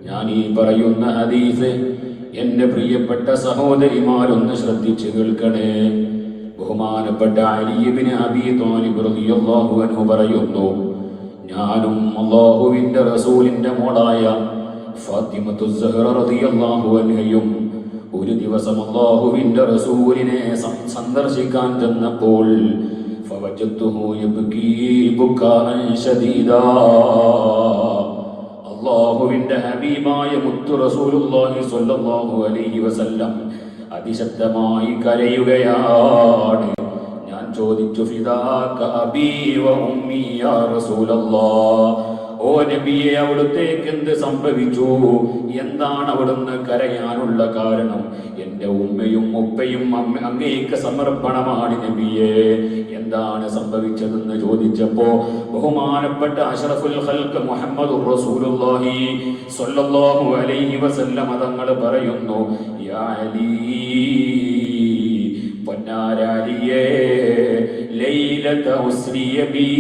ഞാൻ ഈ പറയുന്ന ഹദീസ് എന്റെ പ്രിയപ്പെട്ട സഹോദരിമാരൊന്ന് ശ്രദ്ധിച്ചു കേൾക്കണേ. ബഹുമാനപ്പെട്ട അലി ഇബ്നു അബീ ത്വാലിബ് റളിയല്ലാഹു അൻഹു പറയുന്നു, ഞാനും അല്ലാഹുവിന്റെ റസൂലിന്റെ മോളായ ഫാത്തിമത്തു സഹ്റ റളിയല്ലാഹു അൻഹയും ഒരു ദിവസം അല്ലാഹുവിന്റെ റസൂലിനെ സന്ദർശിക്കാൻ ചെന്നപ്പോൾ ഫവജത്തുഹു യബ്കീ ബുകാഅൻ ശദീദാ, അല്ലാഹുവിന്റെ ഹബീബായ മുത്തു റസൂലുള്ളാഹി സ്വല്ലല്ലാഹു അലൈഹി വസല്ലം അതിശക്തമായി കരയുകയാണ്. ഞാൻ ചോദിച്ചു, ഫിദാക അബീ വ ഉമ്മി യാ റസൂലല്ലാഹ്, ഓ നബിയെ, അവിടുത്തേക്ക് എന്ത് സംഭവിച്ചു? എന്താണ് അവിടുന്ന് കരയാനുള്ള കാരണം? എന്റെ ഉമ്മയും ഉപ്പയും അങ്ങേക്ക് സമർപ്പണമാണ് നബിയെ, എന്താണ് സംഭവിച്ചതെന്ന് ചോദിച്ചപ്പോ ബഹുമാനപ്പെട്ട അഷ്റഫുൽ ഖൽഖ് മുഹമ്മദുർ റസൂലുള്ളാഹി സ്വല്ലല്ലാഹു അലൈഹി വസല്ലം തങ്ങൾ പറയുന്നു, യാ അലി, പൊന്നാരാലിയേ, ലൈലത ഉസ്രിയ ബി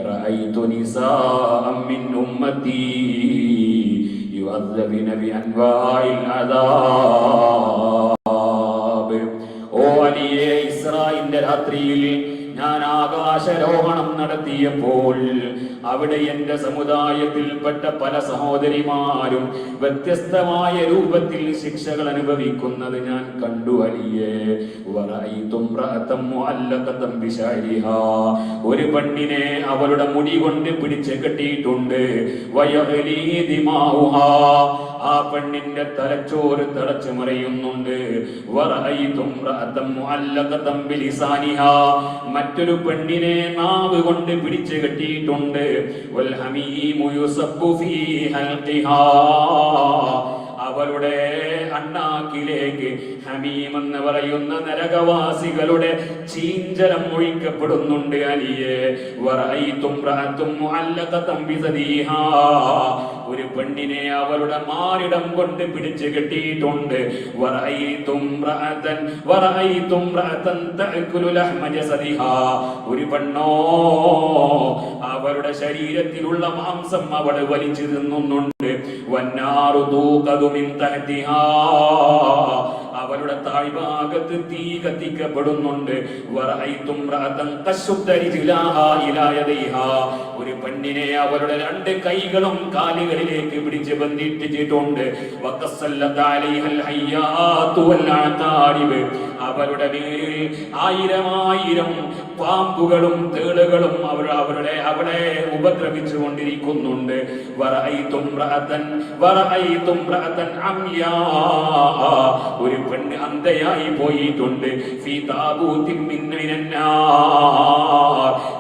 റഅയ്തു നിസാഅൻ മിൻ ഉമ്മത്തി യുഅദ്ദബിന ബിഅൻവാഇൽ അദാബ്. ഓ അലിയേ, ഇസ്രായിന്റെ രാത്രിയിൽ ഞാൻ ആകാശരോഹണം നടത്തിയപ്പോൾ അവിടെ എന്റെ സമുദായത്തിൽപ്പെട്ട പല സഹോദരിമാരും വ്യത്യസ്തമായ രൂപത്തിൽ ശിക്ഷകൾ അനുഭവിക്കുന്നത് ഞാൻ കണ്ടു അലിയേ. ഒരു പെണ്ണിനെ അവളുടെ മുടി കൊണ്ട് പിടിച്ച് കെട്ടിയിട്ടുണ്ട്. ആ പെണ്ണിന്റെ തലച്ചോറ് തിളച്ചു മറിയുന്നുണ്ട്. മറ്റൊരു പെണ്ണിനെ നാവ് കൊണ്ട് പിടിച്ചു കെട്ടിയിട്ടുണ്ട്. അവരുടെ അണ്ണാക്കിലേക്ക് ഹമീം എന്ന് പറയുന്ന നരകവാസികളുടെ ചീഞ്ചലം ഒഴിക്കപ്പെടുന്നുണ്ട് അലിയെ. ഒരു പെണ്ണിനെ അവരുടെ മാറിടം കൊണ്ട് പിടിച്ചു കെട്ടിയിട്ടുണ്ട്. ഒരു പെണ്ണോ അവരുടെ ശരീരത്തിലുള്ള മാംസം അവൾ വലിച്ചു തിന്നുന്നുണ്ട്. അവരുടെ താഴ്ഭാഗത്ത് തീ കത്തിക്കപ്പെടുന്നുണ്ട്. ഒരു പെണ്ണിനെ അവരുടെ രണ്ട് കൈകളും കാലുകളിലേക്ക് പിടിച്ച് ബന്ധിപ്പിച്ചിട്ടുണ്ട്. അവരുടെ മേലിൽ 1000 പാമ്പുകളും തേളുകളും അവളെ ഉപദ്രവിച്ചു കൊണ്ടിരിക്കുന്നുണ്ട്. ഒരു പെണ്ണ് അന്ധയായി പോയിട്ടുണ്ട്.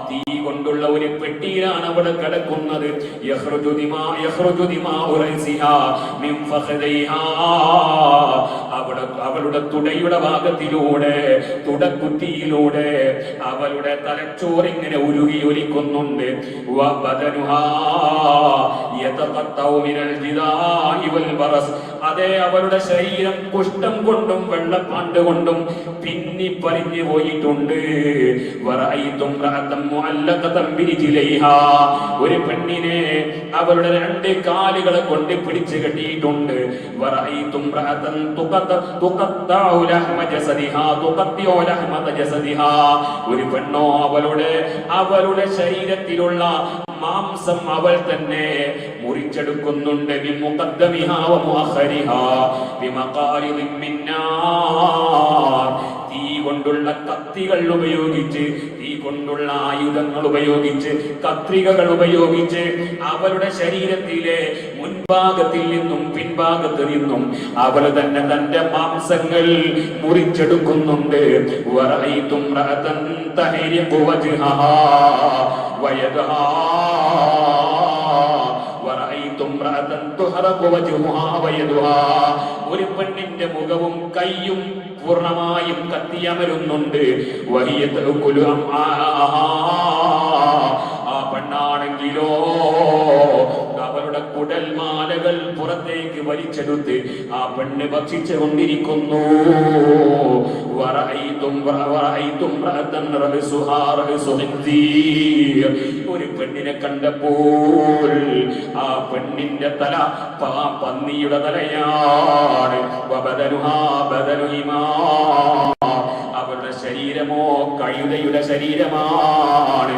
തീ കൊണ്ടുള്ള ഒരു പെട്ടിയിലാണ് അവിടെ കിടക്കുന്നത്. അവളുടെ തുടയുടെ ഭാഗത്തിലൂടെ, തുടക്കുറ്റിയിലൂടെ അവളുടെ തലച്ചോറിങ്ങനെ ഉരുകി ഒലിക്കുന്നുണ്ട്. അതേ, അവളുടെ ശരീരം കുഷ്ഠം കൊണ്ടും വെള്ളപ്പാണ്ട് കൊണ്ടും പിന്നി പരിഞ്ഞു പോയിട്ടുണ്ട്. ഒരു പെണ്ണിനെ അവരുടെ രണ്ട് കാലുകളെ കൊണ്ട് പിടിച്ചു കെട്ടിയിട്ടുണ്ട്. ഒരു പെണ്ണോ അവളുടെ ശരീരത്തിലുള്ള മാംസം അവൾ തന്നെ മുറിച്ചെടുക്കുന്നുണ്ട്. തീ കൊണ്ടുള്ള കത്തികൾ ഉപയോഗിച്ച്, തീ കൊണ്ടുള്ള ആയുധങ്ങൾ ഉപയോഗിച്ച്, കത്രികകൾ ഉപയോഗിച്ച് അവളുടെ ശരീരത്തിലെ മുൻഭാഗത്തിൽ നിന്നും പിൻഭാഗത്ത് നിന്നും അവൾ തന്നെ തന്റെ മാംസങ്ങൾ മുറിച്ചെടുക്കുന്നുണ്ട്. ഒരു പെണ്ണിന്റെ മുഖവും കൈയും പൂർണ്ണമായും കത്തിയമരുന്നുണ്ട്. ആ പെണ്ണാണെങ്കിലോ അവളുടെ ഉടൽമാലകൾ പുറത്തേക്ക് വലിച്ചെടുത്ത് ആ പെണ്ണ് ഭക്ഷിച്ചു കൊണ്ടിരിക്കുന്നു. ഒരു പെണ്ണിനെ കണ്ടപ്പോൾ ആ പെണ്ണിന്റെ തല പന്നിയുടെ തലയാണ്. അവരുടെ ശരീരമോ കഴുതയുടെ ശരീരമാണ്.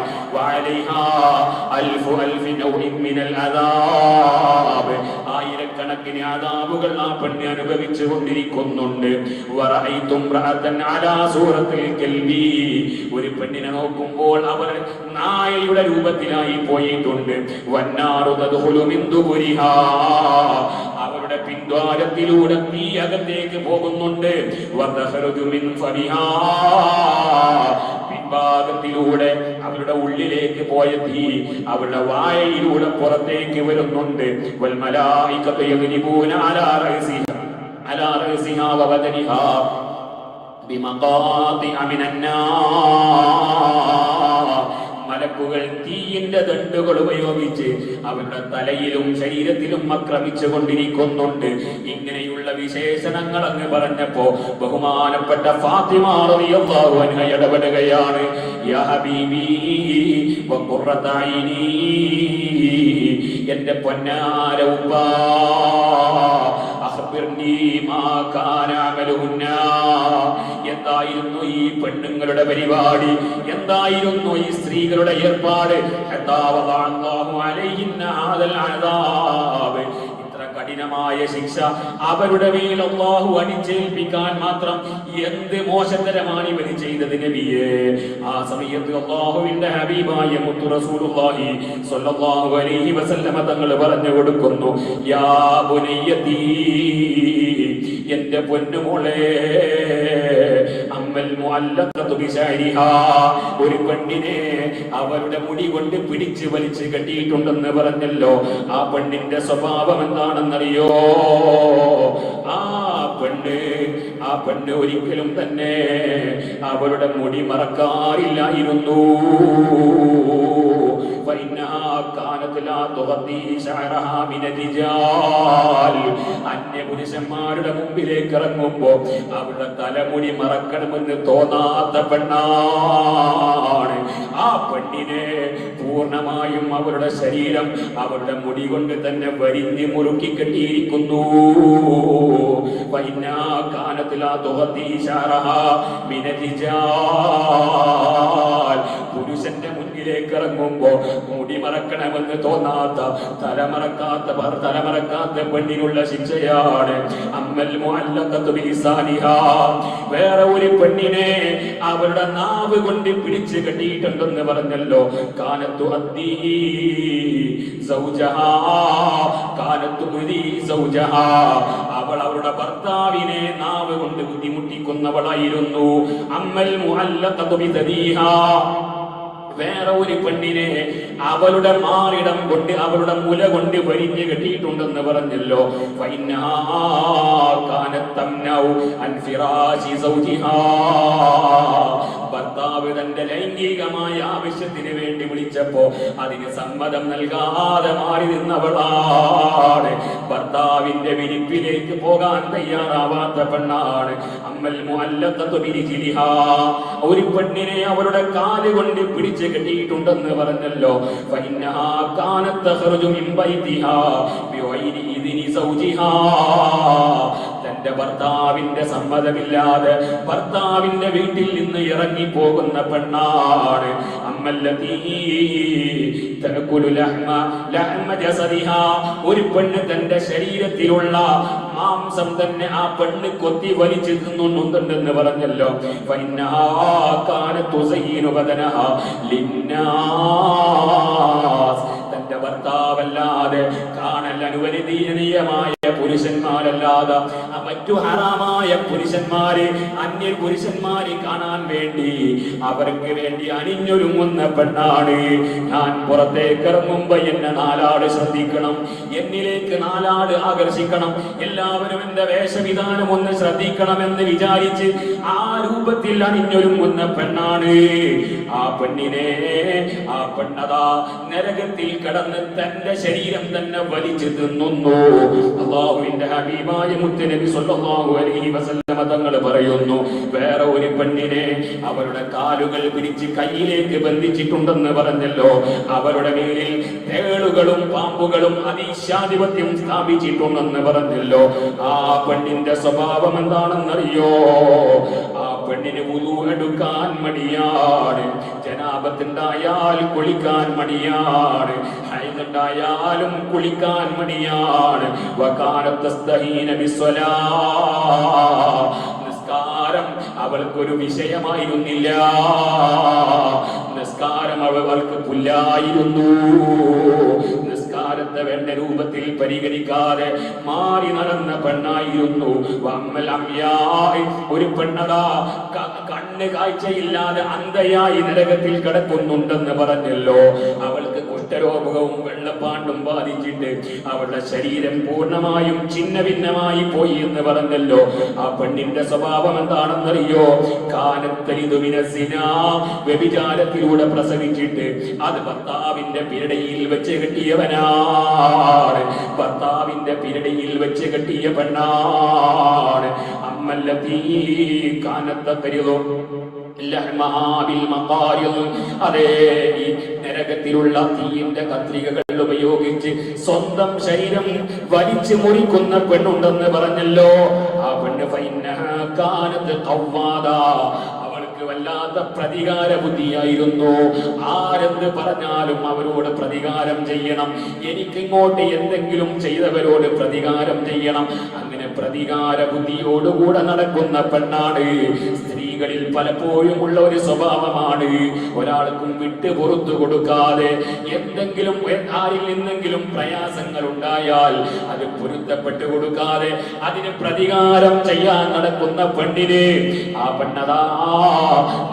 ആയിരക്കണക്കിന് അദാബുകൾ ആ പെണ്ണ് അനുഭവിച്ചു കൊണ്ടിരിക്കുന്നുണ്ട്. ഒരു പെണ്ണിനെ നോക്കുമ്പോൾ അവർ നായയുടെ രൂപത്തിലായി പോയിട്ടുണ്ട്. അവരുടെ പിൻദ്വാരത്തിലൂടെ തീ അകത്തേക്ക് പോകുന്നുണ്ട്. പിൻഭാഗത്തിലൂടെ അവരുടെ ഉള്ളിലേക്ക് പോയ തീ അവരുടെ വായയിലൂടെ പുറത്തേക്ക് വരുന്നുണ്ട്. മലക്കുകൾ തീയിന്റെ ദണ്ഡുകൾ ഉപയോഗിച്ച് അവരുടെ തലയിലും ശരീരത്തിലും ആക്രമിച്ചു കൊണ്ടിരിക്കുന്നുണ്ട്. ഇങ്ങനെയുള്ള വിശേഷണങ്ങൾ അങ്ങ് പറഞ്ഞപ്പോ ബഹുമാനപ്പെട്ട ഫാത്തിമ റളിയല്ലാഹു അൻഹ ഇടപെടുകയാണ്. യാ ഹബീബി വഖുറത ഐനി, എന്റെ പൊന്നാര ഉപ്പാ, എന്തായിരുന്നു ഈ പെണ്ണുങ്ങളുടെ പരിപാടി? എന്തായിരുന്നു ഈ സ്ത്രീകളുടെ ഏർപ്പാട്? ഇത്ര കഠിനമായ ശിക്ഷ അവരുടെ മേൽ അല്ലാഹു അടിച്ചേൽപ്പിക്കാൻ മാത്രം എന്ത് മോശത്തരമാണ് ഇവർ ചെയ്തത് നബിയേ? ആ സമയത്ത് അല്ലാഹുവിന്റെ ഹബീബായ മുത്തു റസൂലുള്ളാഹി സ്വല്ലല്ലാഹു അലൈഹി വസല്ലമ തങ്ങൾ പറഞ്ഞു കൊടുക്കുന്നു, യാ ബുനയ്യതി, എന്റെ പൊന്നുമോളെ, അമ്മൽ മുഅല്ലഖതു ബിശഅരിഹാ, ഒരു പെണ്ണിനെ അവരുടെ മുടി കൊണ്ട് പിടിച്ച് വലിച്ച് കെട്ടിയിട്ടുണ്ടെന്ന് പറഞ്ഞല്ലോ. ആ പെണ്ണിന്റെ സ്വഭാവം എന്താണെന്നറിയോ? ആ പെണ്ണ് ഒരിക്കലും തന്നെ അവരുടെ മുടി മറക്കാറില്ലായിരുന്നു. അന്യപുരുഷന്മാരുടെ മുമ്പിലേക്ക് ഇറങ്ങുമ്പോ അവരുടെ തലമുടി മറക്കണമെന്ന് തോന്നാത്ത പെണ്ണാണ്. ആ പെണ്ണിനെ പൂർണ്ണമായും അവരുടെ ശരീരം അവരുടെ മുടി കൊണ്ട് തന്നെ വരിഞ്ഞ് മുറുക്കി കെട്ടിയിരിക്കുന്നു. പുരുഷന്റെ മുന്നിലേക്ക് ഇറങ്ങുമ്പോ മുടി മറക്കണമെന്ന് തോന്നാത്ത തലമറക്കാത്ത പെണ്ണിനുള്ള ശിക്ഷയാണ്. അമ്മൽ മുഅല്ലഖതു ബിലിസാനിഹാ, വേറെ ഒരു പെണ്ണിനെ അവരുടെ നാവ് കൊണ്ട് പിടിച്ച് കെട്ടിയിട്ടുണ്ടെന്ന് പറഞ്ഞല്ലോ. കാനത്തു അദ്ദീ സൗജഹാ, കാനത്തു ഉദീ സൗജഹാ, അവൾ അവരുടെ ഭർത്താവിനെ നാവ് കൊണ്ട് ബുദ്ധിമുട്ടിക്കുന്നവളായിരുന്നു. അമ്മൽ മുഅല്ലഖതു ബിതദീഹാ, വേറെ ഒരു പെണ്ണിനെ അവളുടെ മാറിടം കൊണ്ട് അവളുടെ മുല കൊണ്ട് വരിഞ്ഞ് കെട്ടിയിട്ടുണ്ടെന്ന് പറഞ്ഞല്ലോ. ഭർത്താവ് തന്റെ ലൈംഗികമായ ആവശ്യത്തിന് വേണ്ടി വിളിച്ചപ്പോ അതിന് സമ്മതം നൽകാതെ മാറി നിന്നവളാണ്. ഭർത്താവിന്റെ വിരിപ്പിലേക്ക് പോകാൻ തയ്യാറാവാത്ത പെണ്ണാണ്. അമ്മൽ മുഅല്ലഖതു ബിരിജിലിഹാ, ഒരു പെണ്ണിനെ അവളുടെ കാല് കൊണ്ട് പിടിച്ച് കെട്ടിയിട്ടുണ്ടെന്ന് പറഞ്ഞല്ലോ. ഫഇന്നഹാ കാനത് തഖറുജു മിൻ ബൈതിഹാ ബിഗൈരി ഇദ്നി സൗജിഹാ, തന്റെ ഭർത്താവിന്റെ സമ്മതമില്ലാതെ ഭർത്താവിന്റെ വീട്ടിൽ നിന്ന് ഇറങ്ങി പോകുന്ന പെണ്ണാണ്. അമ്മല്ലതീ തഅകുലു ലഹ്മ ജസദിഹാ, ഒരു പെണ്ണ് തന്റെ ശരീരത്തിലുള്ള മാംസം തന്നെ ആ പെണ്ണ് കൊത്തി വലിച്ചു തിന്നുന്നുണ്ടെന്ന് പറഞ്ഞല്ലോ. ഫഇന്നഹാ കാനത് തുസയ്യിനു ബദനഹാ ലിന്നാസ്, തന്റെ ഭർത്താവല്ലാതെ കാണൽ അനുവദനീയമായ പുരുഷന്മാരല്ലാതെ മറ്റു ഹറാമായ പുരുഷന്മാര് അന്യ പുരുഷന്മാരെ കാണാൻ വേണ്ടി അവർക്ക് വേണ്ടി അണിഞ്ഞൊരുങ്ങുന്ന പെണ്ണാണ് ഞാൻ. പുറത്തേക്ക് ഇറങ്ങുമ്പോ എന്നെ നാലാട് ശ്രദ്ധിക്കണം, എന്നിലേക്ക് നാലാട് ആകർഷിക്കണം, എല്ലാവരും എന്റെ വേഷവിധാനം ഒന്ന് ശ്രദ്ധിക്കണമെന്ന് വിചാരിച്ച് ആ രൂപത്തിൽ അണിഞ്ഞൊരുങ്ങുന്ന പെണ്ണാണ്. ആ പെണ്ണിനെ ആ പെണ്ണതാ നരകത്തിൽ കടന്ന് തന്റെ ശരീരം തന്നെ വലിച്ചു തിന്നുന്നു. അല്ലാഹുവിന്റെ ഹബീബായ മുത്തുനബി സ്വല്ലല്ലാഹു അലൈഹി വസല്ലമ തങ്ങൾ പറയുന്നു, വേറെ ഒരു പെണ്ണിനെ അവരുടെ കാലുകൾ പിടിച്ച് കയ്യിലേക്ക് ബന്ധിച്ചിട്ടുണ്ടെന്ന് പറഞ്ഞല്ലോ. അവരുടെ മേലിൽ തേളുകളും പാമ്പുകളും അതിശാധിപത്യം സ്ഥാപിച്ചിട്ടുണ്ടെന്ന് പറഞ്ഞല്ലോ. ആ പെണ്ണിന്റെ സ്വഭാവം എന്താണെന്നറിയോ? ആ പെണ്ണിന് വുളു എടുക്കാൻ മടിയാണ്, ജനാബത്തുണ്ടായാൽ കുളിക്കാൻ മടിയാണ്, ഹൈദുണ്ടായാലും കുളിക്കാൻ മടിയാണ്. നിസ്കാരം അവൾക്കൊരു വിഷയമായിരുന്നില്ല, നിസ്കാരം അവൾക്ക് പുല്ലായിരുന്നു. നിസ്കാരത്തെ വേണ്ട രൂപത്തിൽ പരിഗണിക്കാതെ മാറി നടന്ന പെണ്ണായിരുന്നു. ഒരു പെണ്ണതാ കണ്ണ് കാഴ്ചയില്ലാതെ അന്ധയായി നരകത്തിൽ കിടക്കുന്നുണ്ടെന്ന് പറഞ്ഞല്ലോ. അവൾക്ക് കുഷ്ഠരോഗവും വെള്ളപ്പാണ്ടും ബാധിച്ചിട്ട് അവളുടെ ശരീരം പൂർണ്ണമായും ഛിന്ന ഭിന്നമായി പോയി എന്ന് പറഞ്ഞല്ലോ. ആ പെണ്ണിന്റെ സ്വഭാവം എന്താണെന്നറിയോ? വ്യഭിചാരത്തിലൂടെ പ്രസവിച്ചിട്ട് അത് ഭർത്താവിന്റെ പിരടിയിൽ വെച്ച് കെട്ടിയവനാണ്, ഭർത്താവിന്റെ പിരടിയിൽ വെച്ച് കെട്ടിയ പെണ്ണാണ്. അമ്മല്ലതീ കാനത്തകരിതോ അതേ നരകത്തിലുള്ള തീയിന്റെ കത്രികകൾ ഉപയോഗിച്ച് സ്വന്തം ശരീരം വലിച്ചു മുറിക്കുന്ന പെണ്ണുണ്ടെന്ന് പറഞ്ഞല്ലോ. ആ പെണ്ണ് വല്ലാത്ത പ്രതികാര ബുദ്ധിയായിരുന്നു. ആരെന്ത് പറഞ്ഞാലും അവരോട് പ്രതികാരം ചെയ്യണം, എനിക്കിങ്ങോട്ട് എന്തെങ്കിലും ചെയ്തവരോട് പ്രതികാരം ചെയ്യണം. അങ്ങനെ പ്രതികാര ബുദ്ധിയോടുകൂടെ നടക്കുന്ന പെണ്ണാണ്. സ്ത്രീകളിൽ പലപ്പോഴും ഉള്ള ഒരു സ്വഭാവമാണ്, ഒരാൾക്കും വിട്ട് പുറത്തു കൊടുക്കാതെ എന്തെങ്കിലും ആരിൽ നിന്നെങ്കിലും പ്രയാസങ്ങൾ ഉണ്ടായാൽ അത് പൊരുത്തപ്പെട്ടു കൊടുക്കാതെ അതിന് പ്രതികാരം ചെയ്യാൻ നടക്കുന്ന പെണ്ണിന് ആ പെണ്ണതാ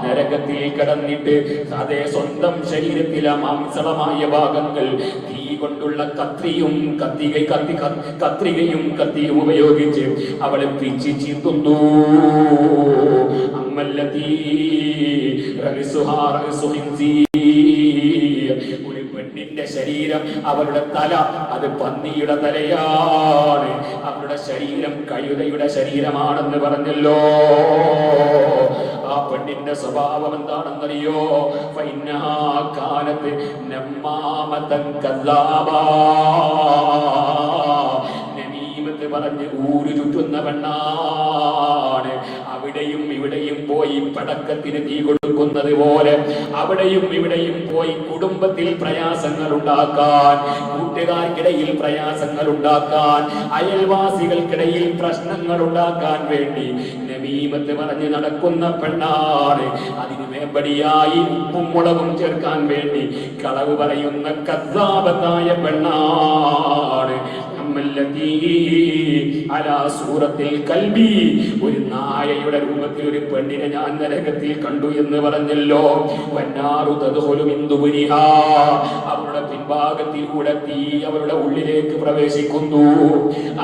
നരകത്തിൽ കിടന്നിട്ട് അതേ സ്വന്തം ശരീരത്തിലെ മാംസളമായ ഭാഗങ്ങൾ തീ കൊണ്ടുള്ള കത്രികയും കത്തിയും ഉപയോഗിച്ച് അവളെ പിച്ചി ചീർത്തുന്നു. ഒരു പെണ്ണിന്റെ ശരീരം, അവരുടെ തല അത് പന്നിയുടെ തലയാണ്, അവരുടെ ശരീരം കഴുതയുടെ ശരീരമാണെന്ന് പറഞ്ഞല്ലോ. ആ പെണ്ണിന്റെ സ്വഭാവം എന്താണെന്നറിയോ? നമീമത്ത് പറഞ്ഞ് ഊരു ചുറ്റുന്ന പെണ്ണാണ്. അവിടെയും ഇവിടെയും പോയി പടക്കത്തിന് തീ കൊടുക്കുന്നത് പോലെ അവിടെയും ഇവിടെയും പോയി കുടുംബത്തിൽ പ്രയാസങ്ങൾ ഉണ്ടാക്കാൻ, കൂട്ടുകാർക്കിടയിൽ പ്രയാസങ്ങൾ ഉണ്ടാക്കാൻ, അയൽവാസികൾക്കിടയിൽ പ്രശ്നങ്ങൾ ഉണ്ടാക്കാൻ വേണ്ടി നമീമത്ത് പറഞ്ഞ് നടക്കുന്ന പെണ്ണാണ്. അതിന് മേമ്പടിയായി ഉപ്പും മുളകും ചേർക്കാൻ വേണ്ടി കളവ് പറയുന്ന കദ്ദാബത്തായ പെണ്ണാണ്. ഒരു നായയുടെ രൂപത്തിൽ ഒരു പെണ്ണിനെ ഞാൻ നരകത്തിൽ കണ്ടു എന്ന് പറഞ്ഞല്ലോ. അവരുടെ പിൻഭാഗത്തിലൂടെ തീ അവരുടെ ഉള്ളിലേക്ക് പ്രവേശിക്കുന്നു,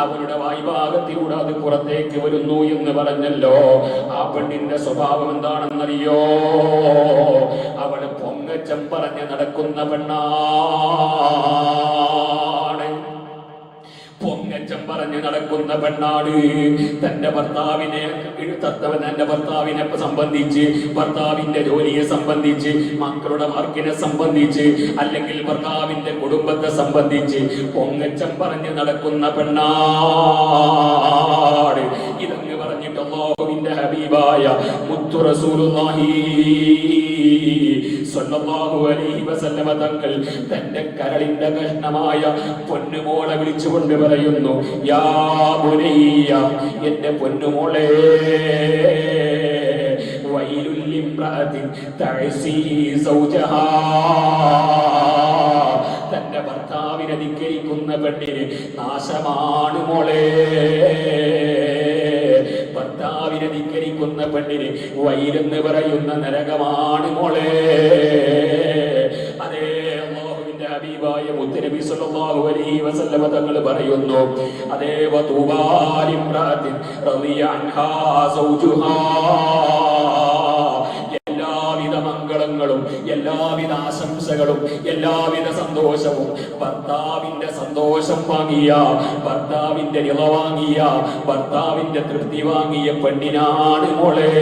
അവരുടെ വായ്ഭാഗത്തിലൂടെ അത് പുറത്തേക്ക് വരുന്നു എന്ന് പറഞ്ഞല്ലോ. ആ പെണ്ണിന്റെ സ്വഭാവം എന്താണെന്നറിയോ? അവള് പൊങ്ങച്ചം പറഞ്ഞ് നടക്കുന്ന പെണ്ണാണ്, പൊങ്ങച്ചം പറഞ്ഞ് നടക്കുന്ന പെണ്ണാണ്. തന്റെ ഭർത്താവിനെ സംബന്ധിച്ച്, ഭർത്താവിന്റെ ജോലിയെ സംബന്ധിച്ച്, മക്കളുടെ മാർക്കിനെ സംബന്ധിച്ച്, അല്ലെങ്കിൽ ഭർത്താവിന്റെ കുടുംബത്തെ സംബന്ധിച്ച് പൊങ്ങച്ചം പറഞ്ഞ് നടക്കുന്ന പെണ്ണാണ്. ഇതങ്ങ് പറഞ്ഞിട്ട് അല്ലാഹുവിന്റെ ഹബീബായ മുത്തു റസൂലുള്ളാഹി സ്വല്ലല്ലാഹു അലൈഹി വസല്ലമ തങ്ങൾ തന്റെ കരളിന്റെ കഷ്ണമായ പൊന്നുമോളെ വിളിച്ചുകൊണ്ട് പറയുന്നു, യാ ബുനയ്യ, എന്റെ പൊന്നുമോളെ, വൈലുൽ ലിംറഅത്തിൻ തഅസി സൗജഹാ, തന്റെ ഭർത്താവിനെ ധിക്കരിക്കുന്ന പെണ്ണിന് നാശമാണ് മോളെ. ഭർത്താവിനെ ധിക്കരിക്കുന്ന പെണ്ണിന് വൈരെന്ന് പറയുന്ന നരകമാണ് മോളെ. അതേ അല്ലാഹുവിന്റെ ഹബീബായ മുത്തുനബി സ്വല്ലല്ലാഹു അലൈഹി വസല്ലമ തങ്ങൾ പറയുന്നു, അതേ വതൂബാ ലിംറഅത്തിൻ റളിയ അൻഹാ സൗജുഹാ. എല്ലാവിധ മംഗളങ്ങളും എല്ലാവിധ ആശംസകളും എല്ലാവിധ സന്തോഷവും ഭർത്താവിന്റെ സന്തോഷം വാങ്ങിയ, ഭർത്താവിന്റെ നില വാങ്ങിയ, ഭർത്താവിന്റെ തൃപ്തി വാങ്ങിയ പെണ്ണിനാണ് മോളെ.